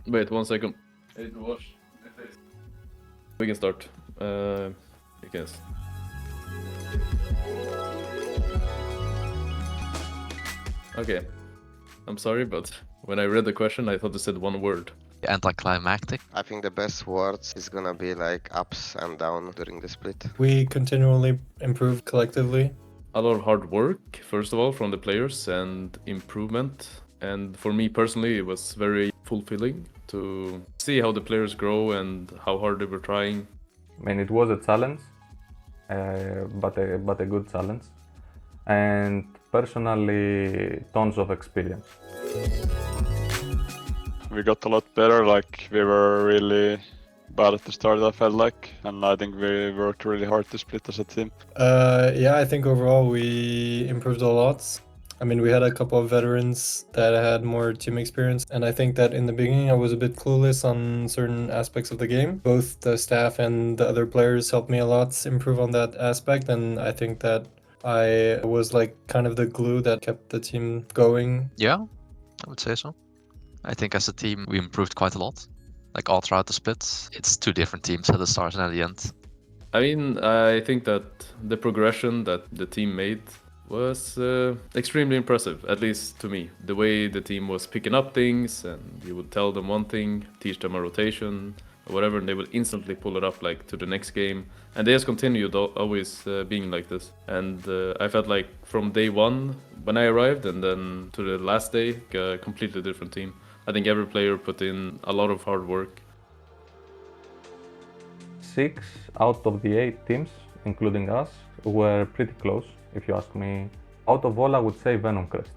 Wait 1 second. I need to wash my face. We can start. I guess. Okay. I'm sorry, but when I read the question, I thought it said one word. Anticlimactic. I think the best words is gonna be like ups and down during the split. We continually improve collectively. A lot of hard work, first of all, from the players and improvement. And for me personally, it was very fulfilling to see how the players grow and how hard they were trying. I mean, it was a challenge, but a good challenge, and personally, tons of experience. We got a lot better. Like, we were really bad at the start, I felt like, and I think we worked really hard to split as a team. Yeah, I think overall we improved a lot. I mean, we had a couple of veterans that had more team experience, and I think that in the beginning I was a bit clueless on certain aspects of the game. Both the staff and the other players helped me a lot improve on that aspect, and I think that I was like kind of the glue that kept the team going. Yeah, I would say so. I think as a team we improved quite a lot. Like all throughout the splits, it's two different teams at the start and at the end. I mean, I think that the progression that the team made was extremely impressive, at least to me. The way the team was picking up things, and you would tell them one thing, teach them a rotation, or whatever, and they would instantly pull it up like to the next game. And they just continued always being like this. And I felt like from day one, when I arrived, and then to the last day, a completely different team. I think every player put in a lot of hard work. 6 out of the 8 teams, including us, were pretty close, if you ask me. Out of all, I would say Venom Crest,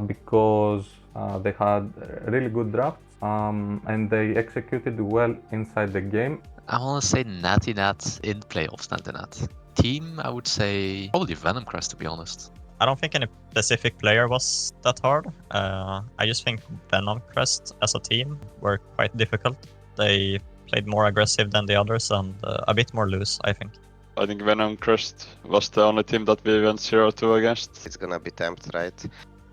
because they had really good drafts and they executed well inside the game. I want to say Natty Nat in playoffs, Natty Nat. Team, I would say probably Venom Crest, to be honest. I don't think any specific player was that hard. I just think Venom Crest as a team were quite difficult. They played more aggressive than the others and a bit more loose, I think. I think Venom Crest was the only team that we went 0-2 against. It's gonna be Tempt, right?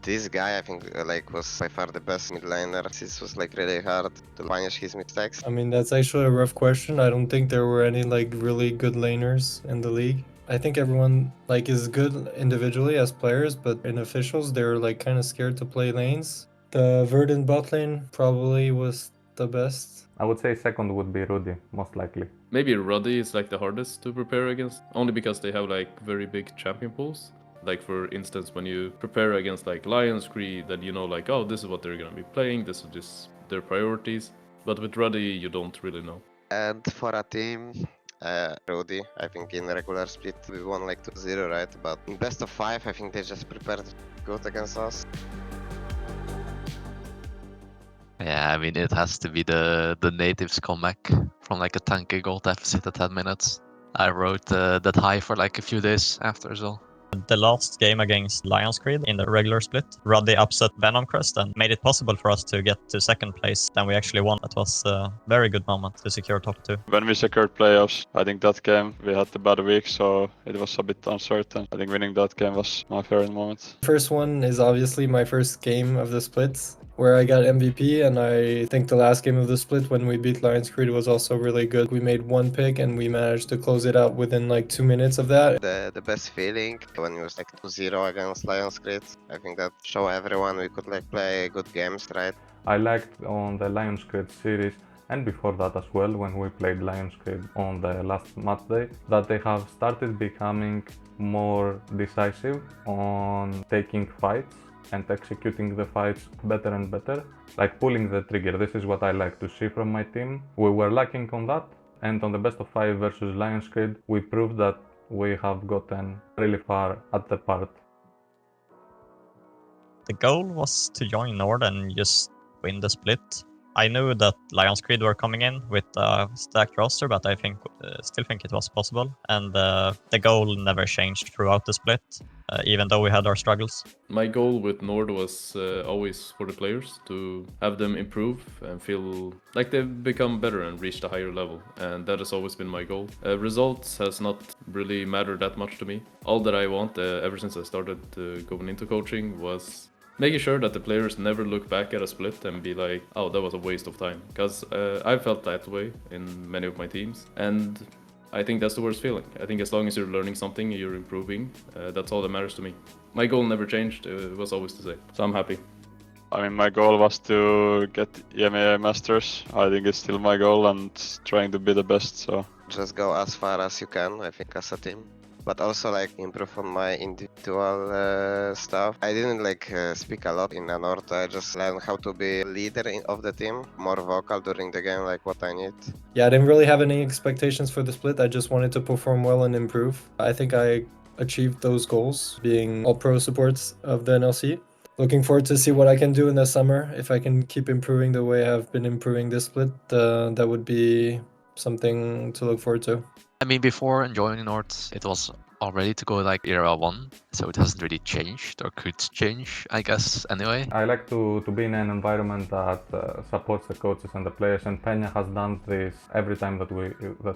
This guy, I think, like, was by far the best mid laner. This was like really hard to punish his mistakes. I mean, that's actually a rough question. I don't think there were any like really good laners in the league. I think everyone like is good individually as players, but in officials they're like kind of scared to play lanes. The Verdant bot lane probably was the best. I would say second would be Rudy, most likely. Maybe Ruddy is like the hardest to prepare against, only because they have like very big champion pools. Like for instance, when you prepare against like Lion's Creed, then you know like, oh, this is what they're gonna be playing, this is just their priorities. But with Ruddy, you don't really know. And for a team, Rudy, I think in regular split we won like 2-0, right? But in best of 5, I think they just prepared good against us. Yeah, I mean, it has to be the natives comeback from like a tanky goal deficit at 10 minutes. I wrote that high for like a few days after as well. The last game against Lion's Creed in the regular split, Ruddy upset Venom Crest and made it possible for us to get to second place. Then we actually won. It was a very good moment to secure top 2. When we secured playoffs, I think that game we had a bad week, so it was a bit uncertain. I think winning that game was my favorite moment. First one is obviously my first game of the splits, where I got MVP, and I think the last game of the split when we beat Lion's Creed was also really good. We made one pick and we managed to close it out within like 2 minutes of that. The best feeling when it was like 2-0 against Lion's Creed. I think that show everyone we could like play good games, right? I liked on the Lions Creed series and before that as well, when we played Lions Creed on the last match day, that they have started becoming more decisive on taking fights and executing the fights better and better, like pulling the trigger. This is what I like to see from my team. We were lacking on that, and on the best of 5 versus Lions Creed, we proved that we have gotten really far at the part. The goal was to join NORD and just win the split. I knew that Lion's Creed were coming in with a stacked roster, but I still think it was possible. And the goal never changed throughout the split, even though we had our struggles. My goal with NORD was always for the players, to have them improve and feel like they've become better and reached a higher level. And that has always been my goal. Results has not really mattered that much to me. All that I want ever since I started going into coaching was making sure that the players never look back at a split and be like, oh, that was a waste of time. Because I felt that way in many of my teams. And I think that's the worst feeling. I think as long as you're learning something, you're improving, that's all that matters to me. My goal never changed, it was always the same. So I'm happy. I mean, my goal was to get EMEA Masters. I think it's still my goal and trying to be the best, so. Just go as far as you can, I think, as a team. But also like improve on my individual stuff. I didn't like speak a lot in a NORD. I just learned how to be leader of the team, more vocal during the game, like what I need. Yeah, I didn't really have any expectations for the split. I just wanted to perform well and improve. I think I achieved those goals, being all pro supports of the NLC. Looking forward to see what I can do in the summer. If I can keep improving the way I've been improving this split, that would be something to look forward to. I mean, before joining NORD, it was already to go like era 1, so it hasn't really changed or could change, I guess, anyway. I like to be in an environment that supports the coaches and the players, and Peña has done this every time that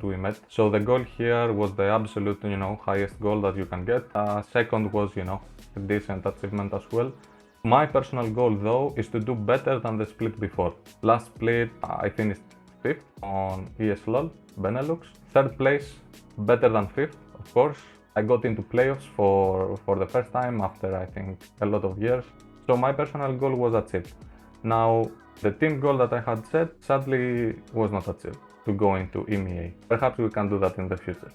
we met. So the goal here was the absolute, highest goal that you can get. Second was, a decent achievement as well. My personal goal though is to do better than the split before. Last split I finished 5th on ESLOL Benelux. 3rd place, better than 5th, of course. I got into playoffs for the first time after I think a lot of years. So my personal goal was achieved. Now the team goal that I had set sadly was not achieved, to go into EMEA. Perhaps we can do that in the future.